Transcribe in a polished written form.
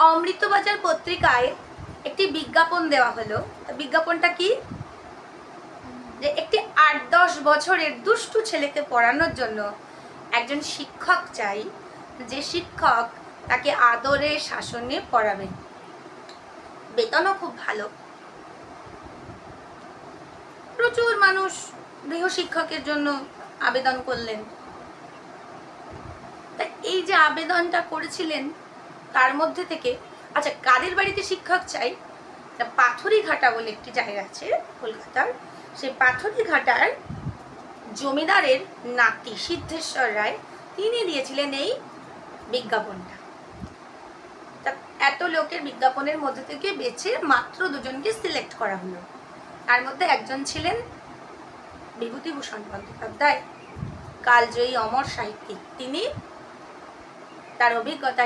অমৃতবাজার পত্রিকায় একটি বিজ্ঞাপন দেওয়া হলো। বিজ্ঞাপনটা কি, যে একটি 8-10 বছরের দুষ্টু ছেলেকে পড়ানোর জন্য একজন শিক্ষক চাই, যে শিক্ষক তাকে আদরে শাসনে পড়াবেন, বেতনও খুব ভালো। প্রচুর মানুষ গৃহশিক্ষকের জন্য আবেদন করলেন। তা এই যে আবেদনটা করেছিলেন তার মধ্যে থেকে, আচ্ছা কাদের বাড়িতে শিক্ষক চাই, পাথুরিঘাটা বলে একটি জায়গা আছে কলকাতার, সেই পাথুরিঘাটার জমিদারের নাতি সিদ্ধেশ্বর রায়, তিনি দিয়েছিলেন এই বিজ্ঞাপনটা। তা এত লোকের বিজ্ঞাপনের মধ্যে থেকে বেছে মাত্র 2 জনকে সিলেক্ট করা হলো। তার মধ্যে একজন ছিলেন বিভূতিভূষণ বন্দ্যোপাধ্যায়, কালজয়ী অমর সাহিত্যিক। তিনি তার অভিজ্ঞতা